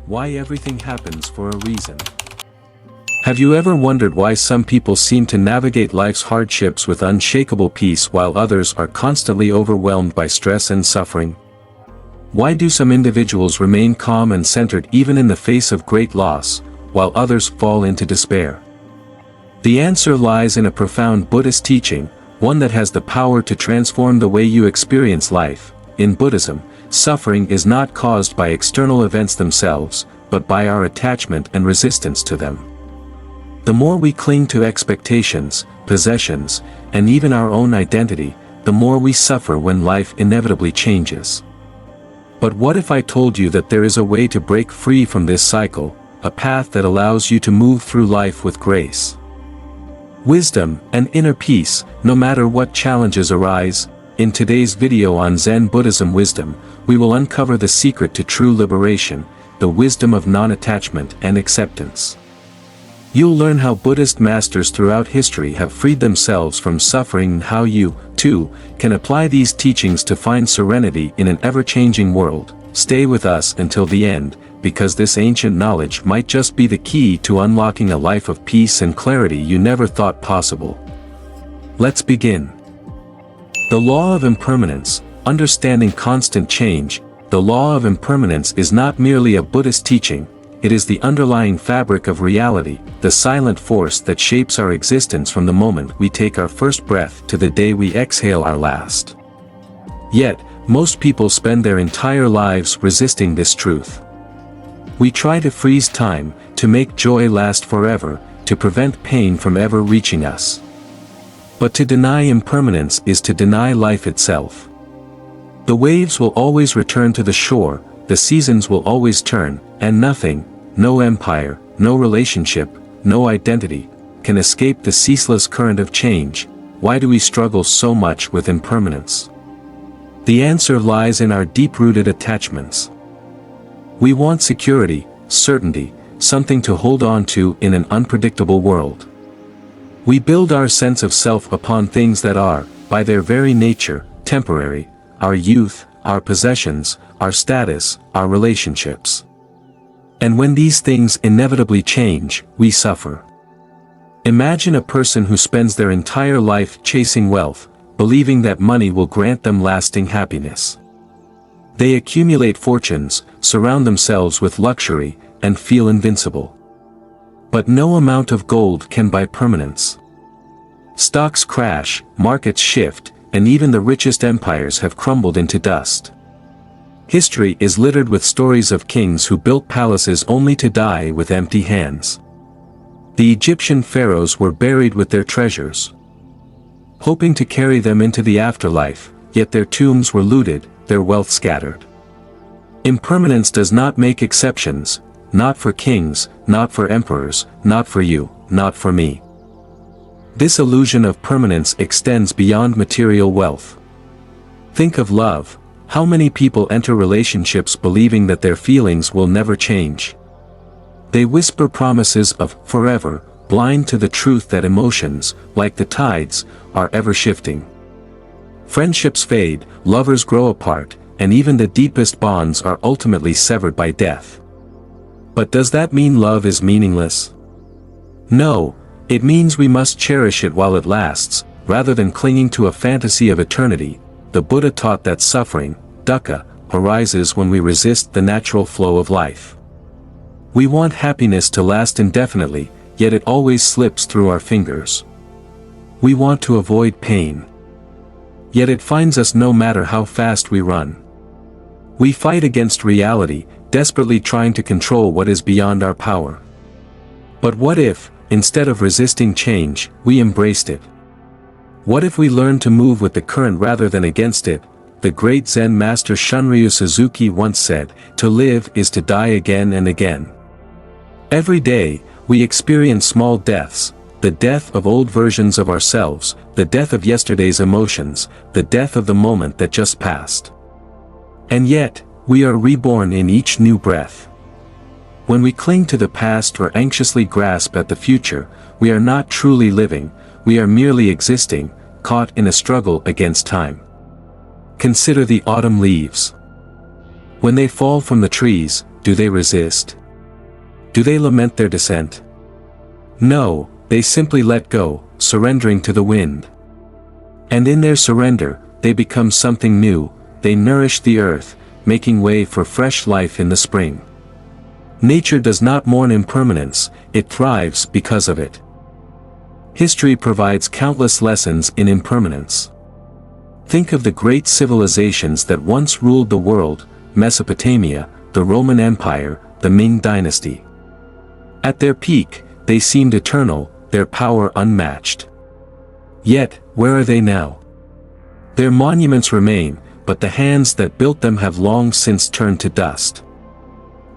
Why everything happens for a reason. Have you ever wondered why some people seem to navigate life's hardships with unshakable peace while others are constantly overwhelmed by stress and suffering? Why do some individuals remain calm and centered even in the face of great loss, while others fall into despair? The answer lies in a profound Buddhist teaching, one that has the power to transform the way you experience life. In Buddhism, suffering is not caused by external events themselves, but by our attachment and resistance to them. The more we cling to expectations, possessions, and even our own identity, the more we suffer when life inevitably changes. But what if I told you that there is a way to break free from this cycle, a path that allows you to move through life with grace, wisdom, and inner peace, no matter what challenges arise? In today's video on Zen Buddhism Wisdom, we will uncover the secret to true liberation, the wisdom of non-attachment and acceptance. You'll learn how Buddhist masters throughout history have freed themselves from suffering and how you, too, can apply these teachings to find serenity in an ever-changing world. Stay with us until the end, because this ancient knowledge might just be the key to unlocking a life of peace and clarity you never thought possible. Let's begin. The law of impermanence, understanding constant change. The law of impermanence is not merely a Buddhist teaching, it is the underlying fabric of reality, the silent force that shapes our existence from the moment we take our first breath to the day we exhale our last. Yet, most people spend their entire lives resisting this truth. We try to freeze time, to make joy last forever, to prevent pain from ever reaching us. But to deny impermanence is to deny life itself. The waves will always return to the shore, the seasons will always turn, and nothing, no empire, no relationship, no identity, can escape the ceaseless current of change. Why do we struggle so much with impermanence? The answer lies in our deep-rooted attachments. We want security, certainty, something to hold on to in an unpredictable world. We build our sense of self upon things that are, by their very nature, temporary: our youth, our possessions, our status, our relationships. And when these things inevitably change, we suffer. Imagine a person who spends their entire life chasing wealth, believing that money will grant them lasting happiness. They accumulate fortunes, surround themselves with luxury, and feel invincible. But no amount of gold can buy permanence. Stocks crash, markets shift, and even the richest empires have crumbled into dust. History is littered with stories of kings who built palaces only to die with empty hands. The Egyptian pharaohs were buried with their treasures, hoping to carry them into the afterlife, yet their tombs were looted, their wealth scattered. Impermanence does not make exceptions, not for kings, not for emperors, not for you, not for me. This illusion of permanence extends beyond material wealth. Think of love. How many people enter relationships believing that their feelings will never change? They whisper promises of forever, blind to the truth that emotions, like the tides, are ever shifting. Friendships fade, lovers grow apart, and even the deepest bonds are ultimately severed by death. But does that mean love is meaningless? No, it means we must cherish it while it lasts, rather than clinging to a fantasy of eternity. The Buddha taught that suffering, dukkha, arises when we resist the natural flow of life. We want happiness to last indefinitely, yet it always slips through our fingers. We want to avoid pain, yet it finds us no matter how fast we run. We fight against reality, desperately trying to control what is beyond our power. But what if, instead of resisting change, we embraced it? What if we learned to move with the current rather than against it? The great Zen master Shunryu Suzuki once said, "To live is to die again and again." Every day, we experience small deaths, the death of old versions of ourselves, the death of yesterday's emotions, the death of the moment that just passed. And yet, we are reborn in each new breath. When we cling to the past or anxiously grasp at the future, we are not truly living, we are merely existing, caught in a struggle against time. Consider the autumn leaves. When they fall from the trees, do they resist? Do they lament their descent? No, they simply let go, surrendering to the wind. And in their surrender, they become something new, they nourish the earth, making way for fresh life in the spring. Nature does not mourn impermanence, it thrives because of it. History provides countless lessons in impermanence. Think of the great civilizations that once ruled the world: Mesopotamia, the Roman Empire, the Ming Dynasty. At their peak, they seemed eternal, their power unmatched. Yet, where are they now? Their monuments remain, but the hands that built them have long since turned to dust.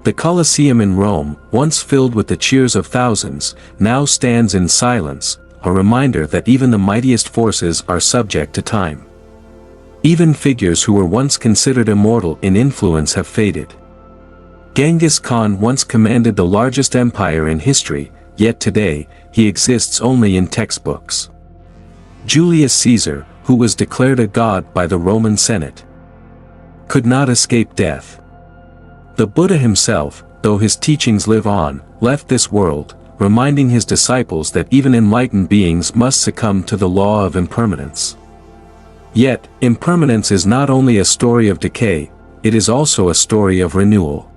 The Colosseum in Rome, once filled with the cheers of thousands, now stands in silence, a reminder that even the mightiest forces are subject to time. Even figures who were once considered immortal in influence have faded. Genghis Khan once commanded the largest empire in history, yet today, he exists only in textbooks. Julius Caesar, who was declared a god by the Roman Senate, could not escape death. The Buddha himself, though his teachings live on, left this world, reminding his disciples that even enlightened beings must succumb to the law of impermanence. Yet, impermanence is not only a story of decay, it is also a story of renewal.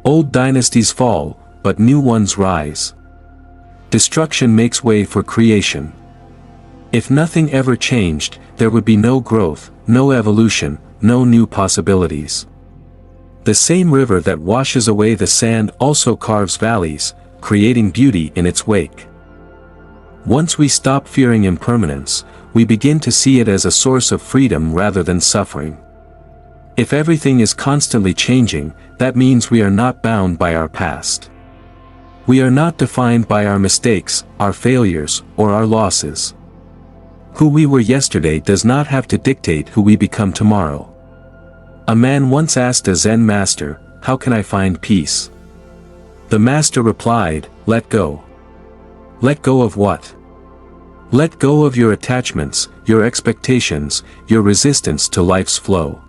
Old dynasties fall, but new ones rise. Destruction makes way for creation. If nothing ever changed, there would be no growth, no evolution, no new possibilities. The same river that washes away the sand also carves valleys, creating beauty in its wake. Once we stop fearing impermanence, we begin to see it as a source of freedom rather than suffering. If everything is constantly changing, that means we are not bound by our past. We are not defined by our mistakes, our failures, or our losses. Who we were yesterday does not have to dictate who we become tomorrow. A man once asked a Zen master, "How can I find peace?" The master replied, "Let go." Let go of what? Let go of your attachments, your expectations, your resistance to life's flow.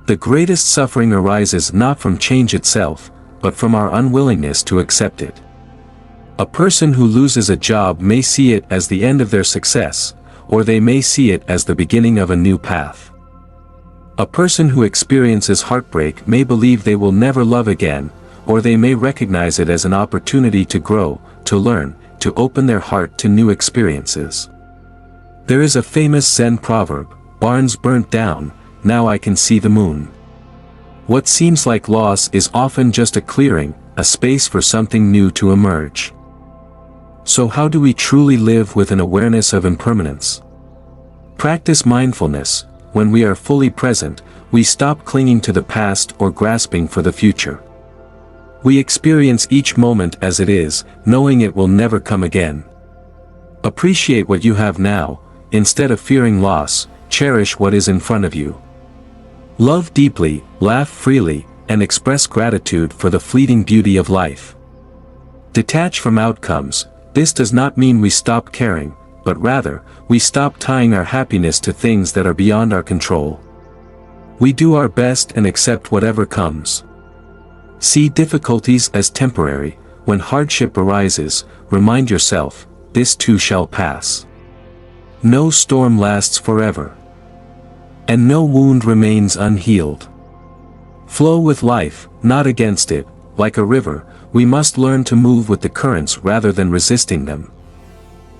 The greatest suffering arises not from change itself, but from our unwillingness to accept it. A person who loses a job may see it as the end of their success, or they may see it as the beginning of a new path. A person who experiences heartbreak may believe they will never love again, or they may recognize it as an opportunity to grow, to learn, to open their heart to new experiences. There is a famous Zen proverb, "Barns burnt down, now I can see the moon." What seems like loss is often just a clearing, a space for something new to emerge. So how do we truly live with an awareness of impermanence? Practice mindfulness. When we are fully present, we stop clinging to the past or grasping for the future. We experience each moment as it is, knowing it will never come again. Appreciate what you have now, instead of fearing loss, cherish what is in front of you. Love deeply, laugh freely, and express gratitude for the fleeting beauty of life. Detach from outcomes. This does not mean we stop caring, but rather, we stop tying our happiness to things that are beyond our control. We do our best and accept whatever comes. See difficulties as temporary. When hardship arises, remind yourself, this too shall pass. No storm lasts forever. And no wound remains unhealed. Flow with life, not against it. Like a river, we must learn to move with the currents rather than resisting them.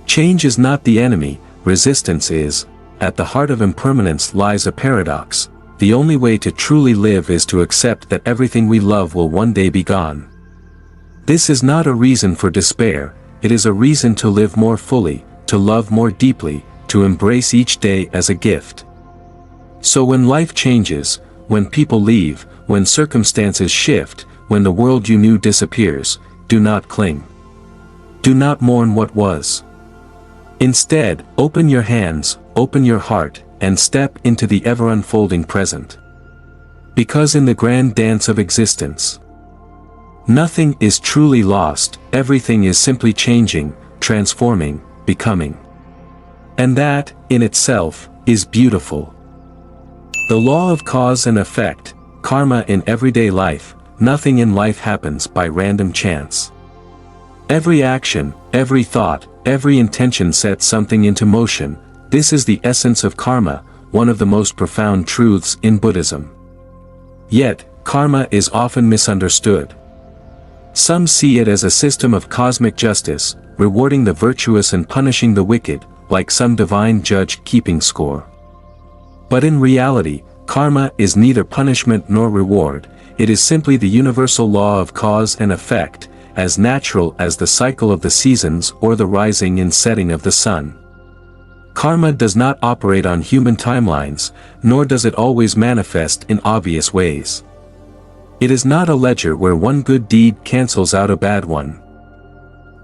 Change is not the enemy, resistance is. At the heart of impermanence lies a paradox. The only way to truly live is to accept that everything we love will one day be gone. This is not a reason for despair, it is a reason to live more fully, to love more deeply, to embrace each day as a gift. So when life changes, when people leave, when circumstances shift, when the world you knew disappears, do not cling. Do not mourn what was. Instead, open your hands, open your heart, and step into the ever-unfolding present. Because in the grand dance of existence, nothing is truly lost, everything is simply changing, transforming, becoming. And that, in itself, is beautiful. The law of cause and effect, karma in everyday life, nothing in life happens by random chance. Every action, every thought, every intention sets something into motion. This is the essence of karma, one of the most profound truths in Buddhism. Yet, karma is often misunderstood. Some see it as a system of cosmic justice, rewarding the virtuous and punishing the wicked, like some divine judge keeping score. But in reality, karma is neither punishment nor reward. It is simply the universal law of cause and effect, as natural as the cycle of the seasons or the rising and setting of the sun. Karma does not operate on human timelines, nor does it always manifest in obvious ways. It is not a ledger where one good deed cancels out a bad one.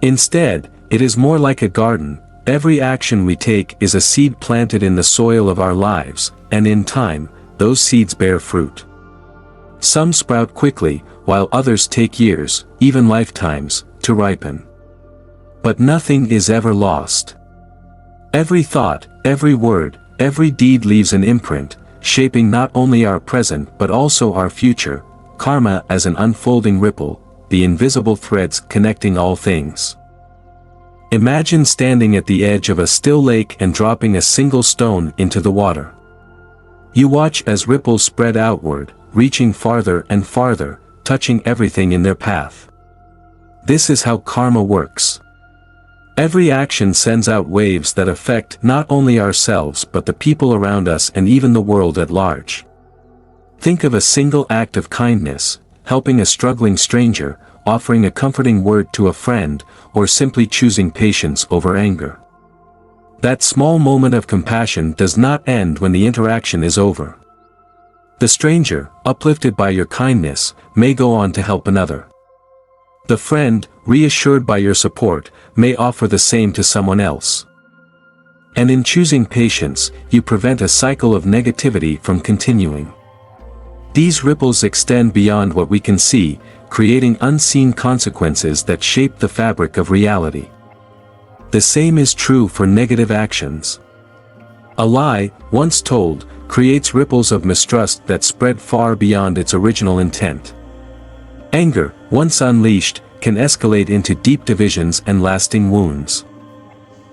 Instead, it is more like a garden. Every action we take is a seed planted in the soil of our lives, and in time, those seeds bear fruit. Some sprout quickly, while others take years, even lifetimes, to ripen. But nothing is ever lost. Every thought, every word, every deed leaves an imprint, shaping not only our present but also our future. Karma as an unfolding ripple, the invisible threads connecting all things. Imagine standing at the edge of a still lake and dropping a single stone into the water. You watch as ripples spread outward, reaching farther and farther, touching everything in their path. This is how karma works. Every action sends out waves that affect not only ourselves but the people around us and even the world at large. Think of a single act of kindness, helping a struggling stranger, offering a comforting word to a friend, or simply choosing patience over anger. That small moment of compassion does not end when the interaction is over. The stranger, uplifted by your kindness, may go on to help another. The friend, reassured by your support, may offer the same to someone else. And in choosing patience, you prevent a cycle of negativity from continuing. These ripples extend beyond what we can see, creating unseen consequences that shape the fabric of reality. The same is true for negative actions. A lie, once told, creates ripples of mistrust that spread far beyond its original intent. Anger, once unleashed, can escalate into deep divisions and lasting wounds.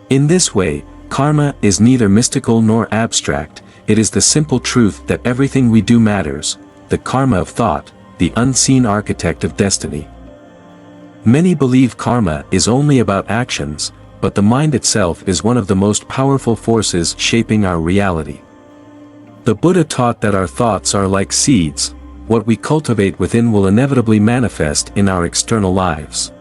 In this way, karma is neither mystical nor abstract. It is the simple truth that everything we do matters, the karma of thought, the unseen architect of destiny. Many believe karma is only about actions, but the mind itself is one of the most powerful forces shaping our reality. The Buddha taught that our thoughts are like seeds. What we cultivate within will inevitably manifest in our external lives.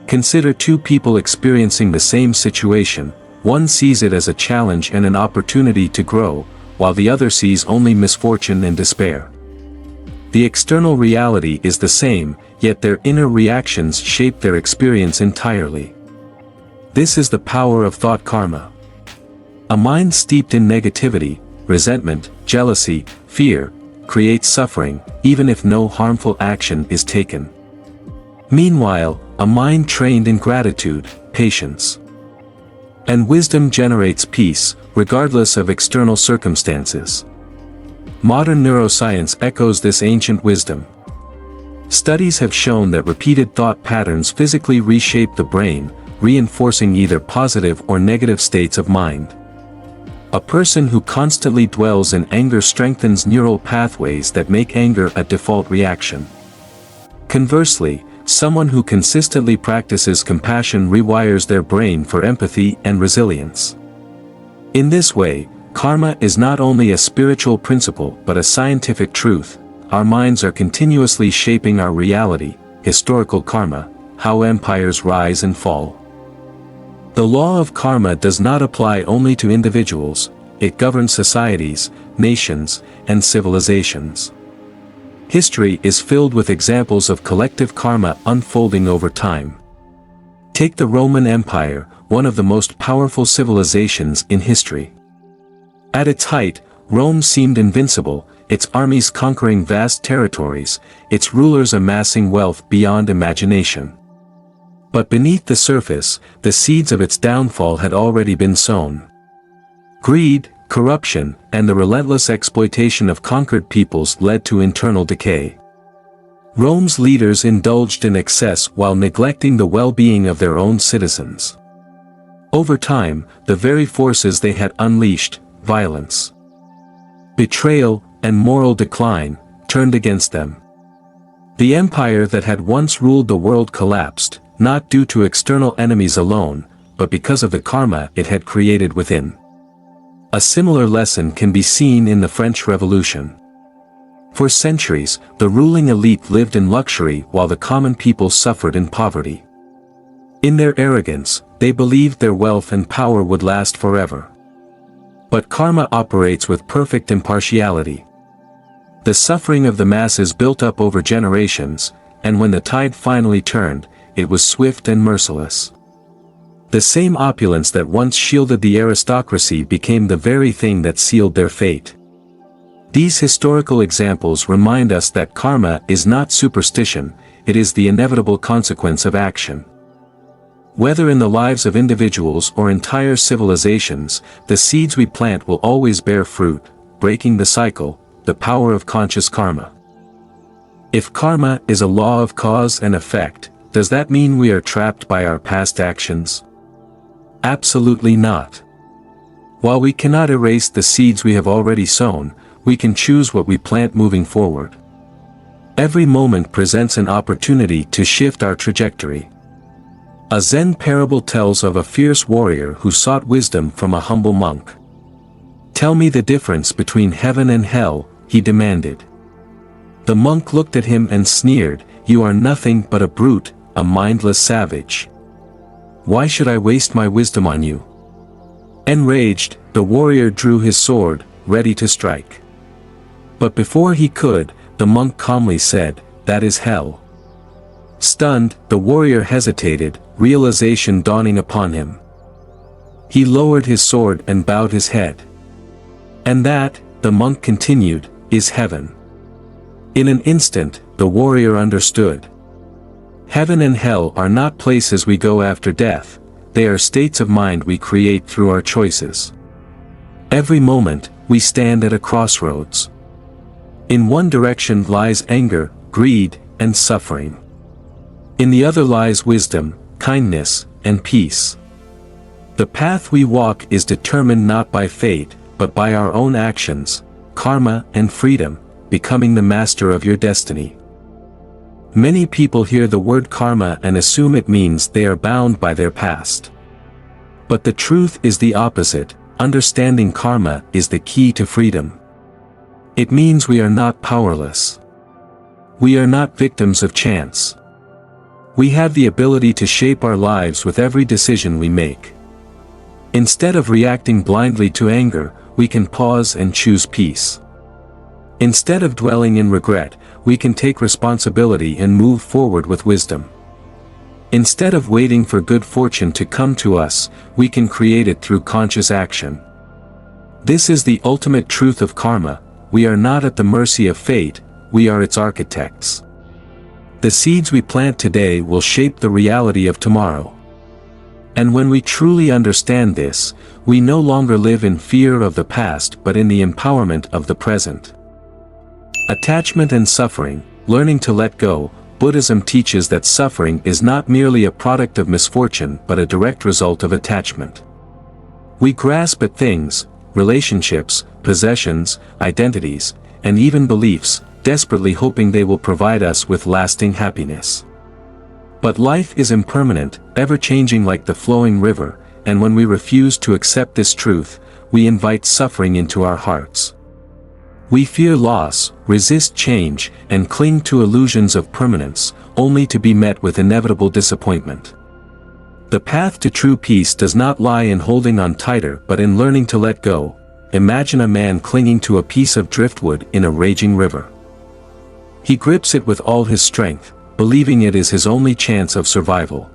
Consider two people experiencing the same situation. One sees it as a challenge and an opportunity to grow, while the other sees only misfortune and despair. The external reality is the same, yet their inner reactions shape their experience entirely. This is the power of thought karma. A mind steeped in negativity, resentment, jealousy, fear, creates suffering, even if no harmful action is taken. Meanwhile, a mind trained in gratitude, patience, and wisdom generates peace, regardless of external circumstances. Modern neuroscience echoes this ancient wisdom. Studies have shown that repeated thought patterns physically reshape the brain, reinforcing either positive or negative states of mind. A person who constantly dwells in anger strengthens neural pathways that make anger a default reaction. Conversely, someone who consistently practices compassion rewires their brain for empathy and resilience. In this way, karma is not only a spiritual principle but a scientific truth. Our minds are continuously shaping our reality. Historical karma, how empires rise and fall. The law of karma does not apply only to individuals, it governs societies, nations, and civilizations. History is filled with examples of collective karma unfolding over time. Take the Roman Empire, one of the most powerful civilizations in history. At its height, Rome seemed invincible, its armies conquering vast territories, its rulers amassing wealth beyond imagination. But beneath the surface, the seeds of its downfall had already been sown. Greed, corruption, and the relentless exploitation of conquered peoples led to internal decay. Rome's leaders indulged in excess while neglecting the well-being of their own citizens. Over time, the very forces they had unleashed, violence, betrayal, and moral decline, turned against them. The empire that had once ruled the world collapsed, not due to external enemies alone, but because of the karma it had created within. A similar lesson can be seen in the French Revolution. For centuries, the ruling elite lived in luxury while the common people suffered in poverty. In their arrogance, they believed their wealth and power would last forever. But karma operates with perfect impartiality. The suffering of the masses built up over generations, and when the tide finally turned, it was swift and merciless. The same opulence that once shielded the aristocracy became the very thing that sealed their fate. These historical examples remind us that karma is not superstition, it is the inevitable consequence of action. Whether in the lives of individuals or entire civilizations, the seeds we plant will always bear fruit, breaking the cycle, the power of conscious karma. If karma is a law of cause and effect, does that mean we are trapped by our past actions? Absolutely not. While we cannot erase the seeds we have already sown, we can choose what we plant moving forward. Every moment presents an opportunity to shift our trajectory. A Zen parable tells of a fierce warrior who sought wisdom from a humble monk. "Tell me the difference between heaven and hell," he demanded. The monk looked at him and sneered, "You are nothing but a brute, a mindless savage. Why should I waste my wisdom on you?" Enraged, the warrior drew his sword, ready to strike. But before he could, the monk calmly said, "That is hell." Stunned, the warrior hesitated, realization dawning upon him. He lowered his sword and bowed his head. "And that," the monk continued, "is heaven." In an instant, the warrior understood. Heaven and hell are not places we go after death, they are states of mind we create through our choices. Every moment, we stand at a crossroads. In one direction lies anger, greed, and suffering. In the other lies wisdom, kindness, and peace. The path we walk is determined not by fate, but by our own actions, karma, and freedom, becoming the master of your destiny. Many people hear the word karma and assume it means they are bound by their past. But the truth is the opposite. Understanding karma is the key to freedom. It means we are not powerless. We are not victims of chance. We have the ability to shape our lives with every decision we make. Instead of reacting blindly to anger, we can pause and choose peace. Instead of dwelling in regret, we can take responsibility and move forward with wisdom. Instead of waiting for good fortune to come to us, we can create it through conscious action. This is the ultimate truth of karma. We are not at the mercy of fate, we are its architects. The seeds we plant today will shape the reality of tomorrow. And when we truly understand this, we no longer live in fear of the past but in the empowerment of the present. Attachment and suffering, learning to let go. Buddhism teaches that suffering is not merely a product of misfortune but a direct result of attachment. We grasp at things, relationships, possessions, identities, and even beliefs, desperately hoping they will provide us with lasting happiness. But life is impermanent, ever-changing like the flowing river, and when we refuse to accept this truth, we invite suffering into our hearts. We fear loss, resist change, and cling to illusions of permanence, only to be met with inevitable disappointment. The path to true peace does not lie in holding on tighter but in learning to let go. Imagine a man clinging to a piece of driftwood in a raging river. He grips it with all his strength, believing it is his only chance of survival.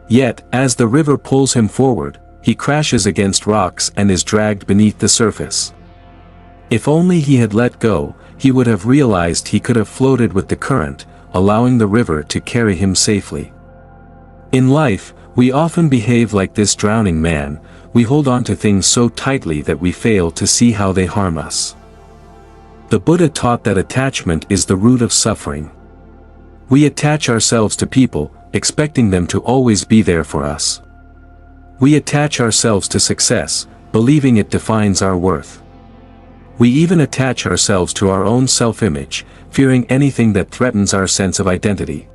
Yet, as the river pulls him forward, he crashes against rocks and is dragged beneath the surface. If only he had let go, he would have realized he could have floated with the current, allowing the river to carry him safely. In life, we often behave like this drowning man. We hold on to things so tightly that we fail to see how they harm us. The Buddha taught that attachment is the root of suffering. We attach ourselves to people, expecting them to always be there for us. We attach ourselves to success, believing it defines our worth. We even attach ourselves to our own self-image, fearing anything that threatens our sense of identity.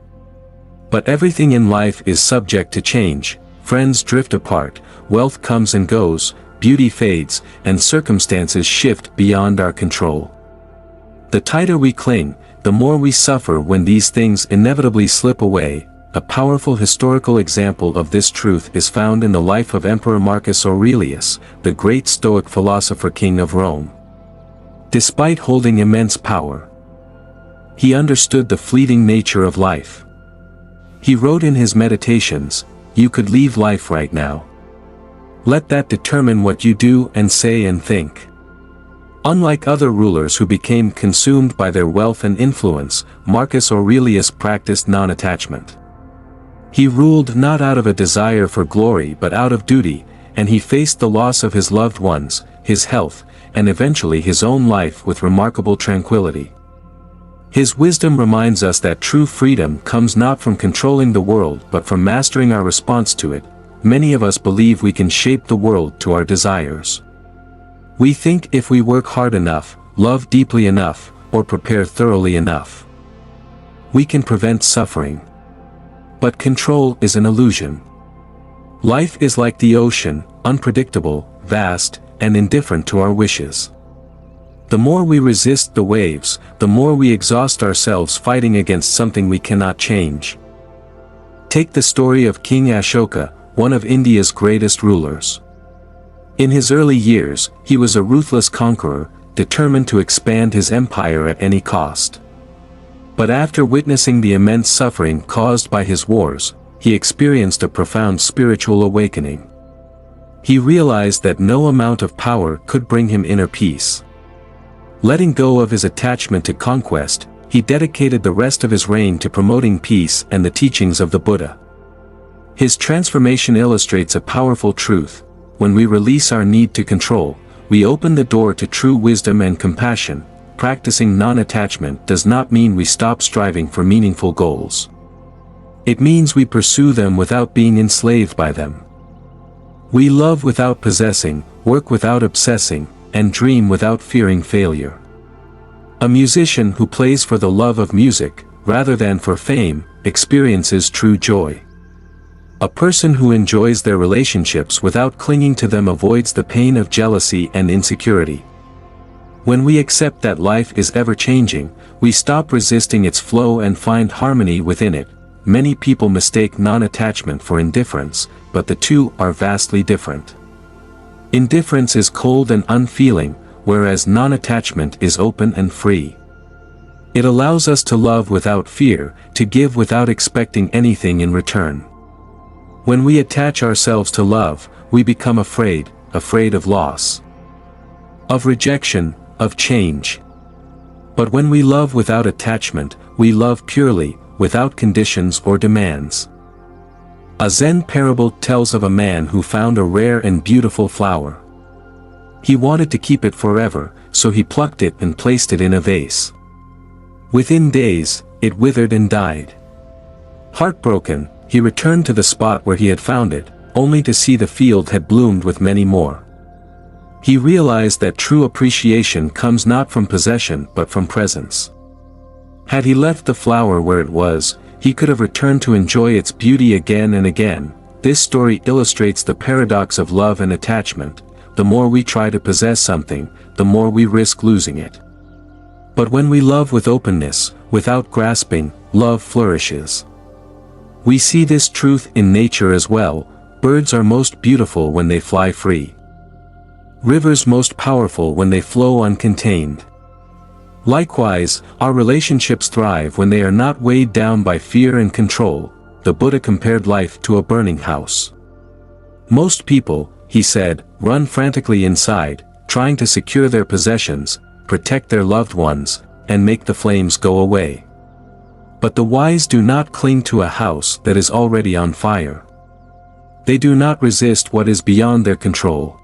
But everything in life is subject to change. Friends drift apart, wealth comes and goes, beauty fades, and circumstances shift beyond our control. The tighter we cling, the more we suffer when these things inevitably slip away. A powerful historical example of this truth is found in the life of Emperor Marcus Aurelius, the great Stoic philosopher king of Rome. Despite holding immense power, he understood the fleeting nature of life. He wrote in his Meditations, "You could leave life right now. Let that determine what you do and say and think." Unlike other rulers who became consumed by their wealth and influence, Marcus Aurelius practiced non-attachment. He ruled not out of a desire for glory but out of duty, and he faced the loss of his loved ones, his health, and eventually his own life with remarkable tranquility. His wisdom reminds us that true freedom comes not from controlling the world but from mastering our response to it. Many of us believe we can shape the world to our desires. We think if we work hard enough, love deeply enough, or prepare thoroughly enough, we can prevent suffering. But control is an illusion. Life is like the ocean, unpredictable, vast, and indifferent to our wishes. The more we resist the waves, the more we exhaust ourselves fighting against something we cannot change. Take the story of King Ashoka, one of India's greatest rulers. In his early years, he was a ruthless conqueror, determined to expand his empire at any cost. But after witnessing the immense suffering caused by his wars, he experienced a profound spiritual awakening. He realized that no amount of power could bring him inner peace. Letting go of his attachment to conquest, he dedicated the rest of his reign to promoting peace and the teachings of the Buddha. His transformation illustrates a powerful truth: when we release our need to control, we open the door to true wisdom and compassion. Practicing non-attachment does not mean we stop striving for meaningful goals. It means we pursue them without being enslaved by them. We love without possessing, work without obsessing, and dream without fearing failure. A musician who plays for the love of music, rather than for fame, experiences true joy. A person who enjoys their relationships without clinging to them avoids the pain of jealousy and insecurity. When we accept that life is ever-changing, we stop resisting its flow and find harmony within it. Many people mistake non-attachment for indifference, but the two are vastly different. Indifference is cold and unfeeling, whereas non-attachment is open and free. It allows us to love without fear, to give without expecting anything in return. When we attach ourselves to love, we become afraid of loss, of rejection, of change. But when we love without attachment, we love purely, without conditions or demands. A Zen parable tells of a man who found a rare and beautiful flower. He wanted to keep it forever, so he plucked it and placed it in a vase. Within days, it withered and died. Heartbroken, he returned to the spot where he had found it, only to see the field had bloomed with many more. He realized that true appreciation comes not from possession but from presence. Had he left the flower where it was, he could have returned to enjoy its beauty again and again. This story illustrates the paradox of love and attachment. The more we try to possess something, the more we risk losing it. But when we love with openness, without grasping, love flourishes. We see this truth in nature as well. Birds are most beautiful when they fly free. Rivers most powerful when they flow uncontained. Likewise, our relationships thrive when they are not weighed down by fear and control. The Buddha compared life to a burning house. Most people, he said, run frantically inside, trying to secure their possessions, protect their loved ones, and make the flames go away. But the wise do not cling to a house that is already on fire. They do not resist what is beyond their control.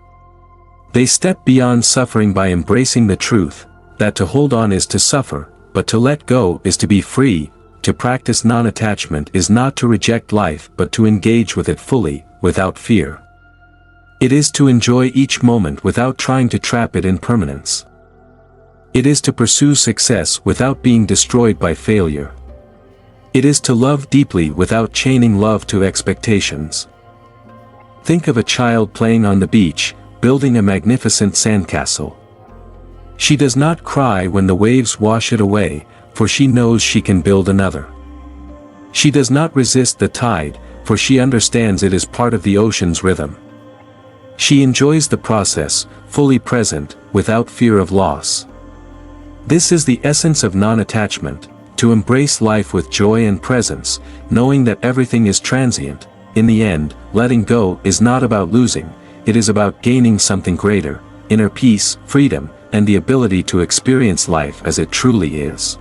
They step beyond suffering by embracing the truth, that to hold on is to suffer, but to let go is to be free. to practice non-attachment is not to reject life but to engage with it fully, without fear. It is to enjoy each moment without trying to trap it in permanence. It is to pursue success without being destroyed by failure. It is to love deeply without chaining love to expectations. Think of a child playing on the beach, building a magnificent sandcastle. She does not cry when the waves wash it away, for she knows she can build another. She does not resist the tide, for she understands it is part of the ocean's rhythm. She enjoys the process, fully present, without fear of loss. This is the essence of non-attachment, to embrace life with joy and presence, knowing that everything is transient. In the end, letting go is not about losing, it is about gaining something greater, inner peace, freedom, and the ability to experience life as it truly is.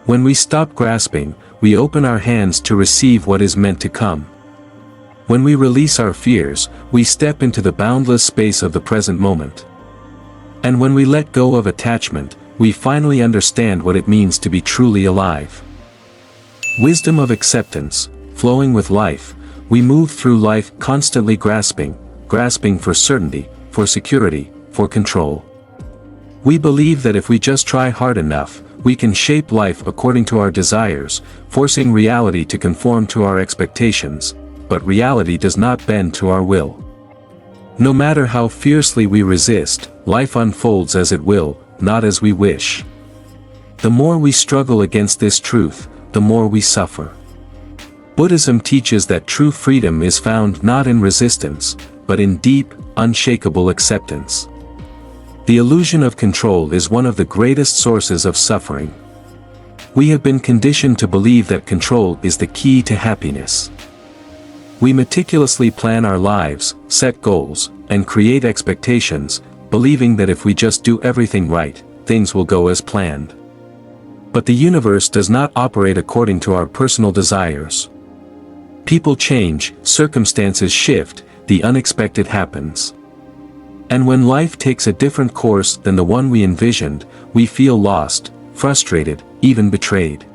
When we stop grasping, we open our hands to receive what is meant to come. When we release our fears, we step into the boundless space of the present moment. And when we let go of attachment, we finally understand what it means to be truly alive. Wisdom of acceptance, flowing with life, we move through life constantly grasping for certainty, for security, for control. We believe that if we just try hard enough, we can shape life according to our desires, forcing reality to conform to our expectations, but reality does not bend to our will. No matter how fiercely we resist, life unfolds as it will, not as we wish. The more we struggle against this truth, the more we suffer. Buddhism teaches that true freedom is found not in resistance, but in deep, unshakable acceptance. The illusion of control is one of the greatest sources of suffering. We have been conditioned to believe that control is the key to happiness. We meticulously plan our lives, set goals, and create expectations, believing that if we just do everything right, things will go as planned. But the universe does not operate according to our personal desires. People change, circumstances shift, the unexpected happens. And when life takes a different course than the one we envisioned, we feel lost, frustrated, even betrayed.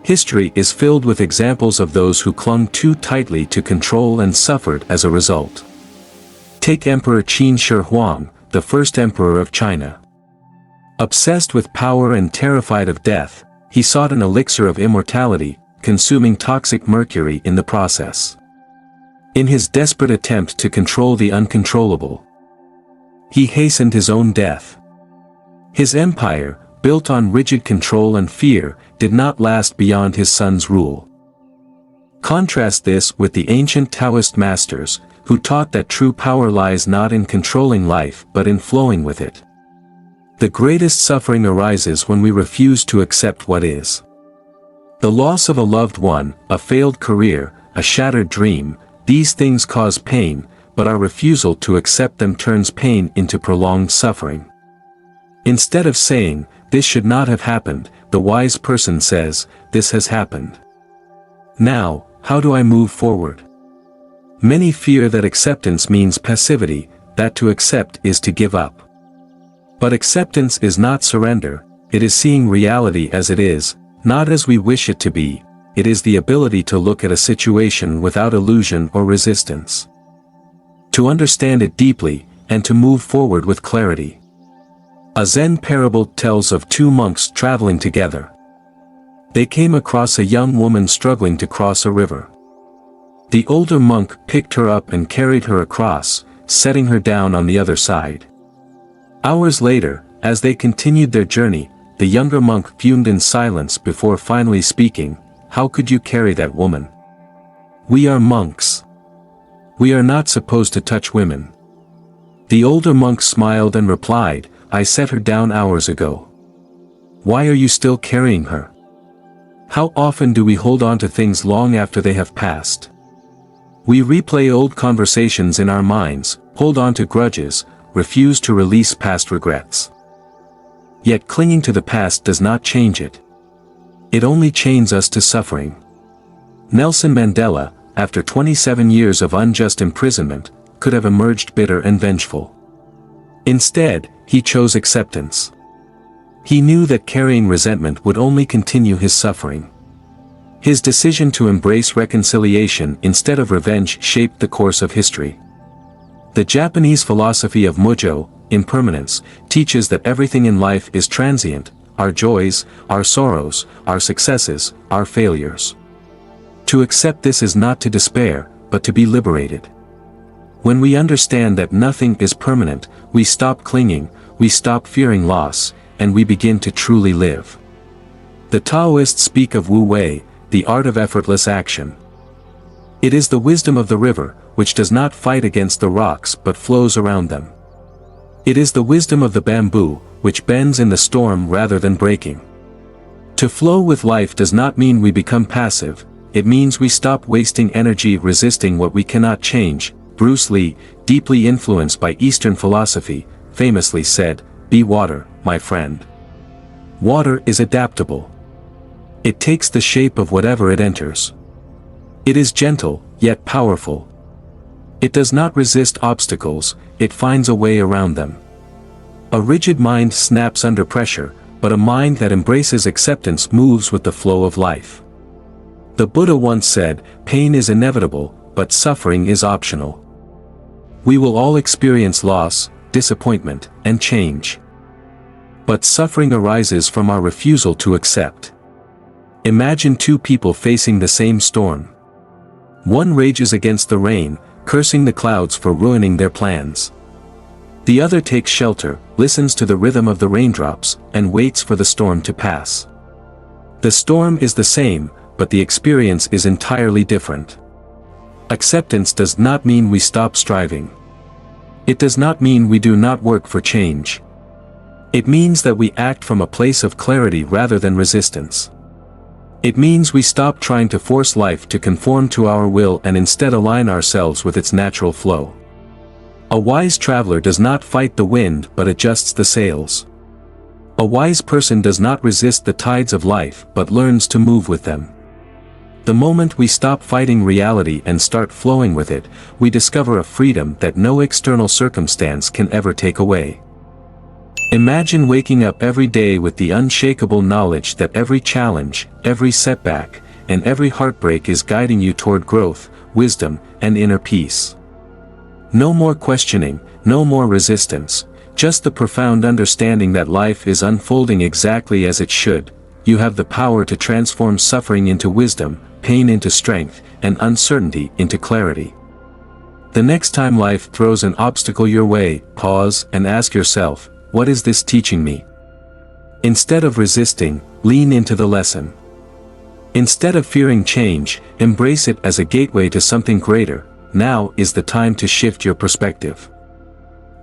History is filled with examples of those who clung too tightly to control and suffered as a result. Take Emperor Qin Shi Huang, the first emperor of China. Obsessed with power and terrified of death, he sought an elixir of immortality, consuming toxic mercury in the process. In his desperate attempt to control the uncontrollable, he hastened his own death. His empire, built on rigid control and fear, did not last beyond his son's rule. Contrast this with the ancient Taoist masters, who taught that true power lies not in controlling life but in flowing with it. The greatest suffering arises when we refuse to accept what is. The loss of a loved one, a failed career, a shattered dream, these things cause pain, but our refusal to accept them turns pain into prolonged suffering. Instead of saying, "This should not have happened," the wise person says, "This has happened. Now, how do I move forward?" Many fear that acceptance means passivity, that to accept is to give up. But acceptance is not surrender, it is seeing reality as it is, not as we wish it to be. It is the ability to look at a situation without illusion or resistance, to understand it deeply, and to move forward with clarity. A Zen parable tells of two monks traveling together. They came across a young woman struggling to cross a river. The older monk picked her up and carried her across, setting her down on the other side. Hours later, as they continued their journey, the younger monk fumed in silence before finally speaking, "How could you carry that woman? We are monks. We are not supposed to touch women." The older monk smiled and replied, "I set her down hours ago. Why are you still carrying her?" How often do we hold on to things long after they have passed? We replay old conversations in our minds, hold on to grudges, refuse to release past regrets. Yet clinging to the past does not change it. It only chains us to suffering. Nelson Mandela, after 27 years of unjust imprisonment, could have emerged bitter and vengeful. Instead, he chose acceptance. He knew that carrying resentment would only continue his suffering. His decision to embrace reconciliation instead of revenge shaped the course of history. The Japanese philosophy of Mujo, Impermanence, teaches that everything in life is transient, our joys, our sorrows, our successes, our failures. To accept this is not to despair, but to be liberated. When we understand that nothing is permanent, we stop clinging, we stop fearing loss, and we begin to truly live. The Taoists speak of Wu Wei, the art of effortless action. It is the wisdom of the river, which does not fight against the rocks but flows around them. It is the wisdom of the bamboo, which bends in the storm rather than breaking. To flow with life does not mean we become passive, it means we stop wasting energy resisting what we cannot change. Bruce Lee, deeply influenced by Eastern philosophy, famously said, "Be water, my friend." Water is adaptable. It takes the shape of whatever it enters. It is gentle, yet powerful. It does not resist obstacles, it finds a way around them. A rigid mind snaps under pressure, but a mind that embraces acceptance moves with the flow of life. The Buddha once said, "Pain is inevitable, but suffering is optional." We will all experience loss, disappointment, and change. But suffering arises from our refusal to accept. Imagine two people facing the same storm. One rages against the rain, cursing the clouds for ruining their plans. The other takes shelter, listens to the rhythm of the raindrops, and waits for the storm to pass. The storm is the same, but the experience is entirely different. Acceptance does not mean we stop striving. It does not mean we do not work for change. It means that we act from a place of clarity rather than resistance. It means we stop trying to force life to conform to our will and instead align ourselves with its natural flow. A wise traveler does not fight the wind but adjusts the sails. A wise person does not resist the tides of life but learns to move with them. The moment we stop fighting reality and start flowing with it, we discover a freedom that no external circumstance can ever take away. Imagine waking up every day with the unshakable knowledge that every challenge, every setback, and every heartbreak is guiding you toward growth, wisdom, and inner peace. No more questioning, no more resistance, just the profound understanding that life is unfolding exactly as it should. You have the power to transform suffering into wisdom, pain into strength, and uncertainty into clarity. The next time life throws an obstacle your way, pause and ask yourself, what is this teaching me? Instead of resisting, lean into the lesson. Instead of fearing change, embrace it as a gateway to something greater. Now is the time to shift your perspective.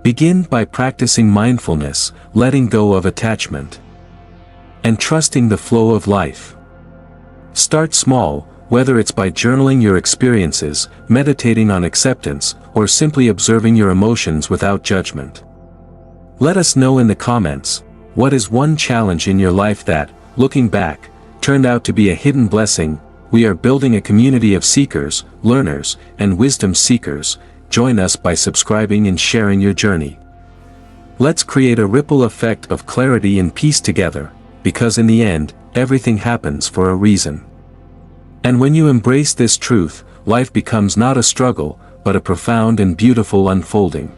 Begin by practicing mindfulness, letting go of attachment, and trusting the flow of life. Start small, whether it's by journaling your experiences, meditating on acceptance, or simply observing your emotions without judgment. Let us know in the comments, what is one challenge in your life that, looking back, turned out to be a hidden blessing. We are building a community of seekers, learners, and wisdom seekers. Join us by subscribing and sharing your journey. Let's create a ripple effect of clarity and peace together, because in the end, everything happens for a reason. And when you embrace this truth, life becomes not a struggle, but a profound and beautiful unfolding.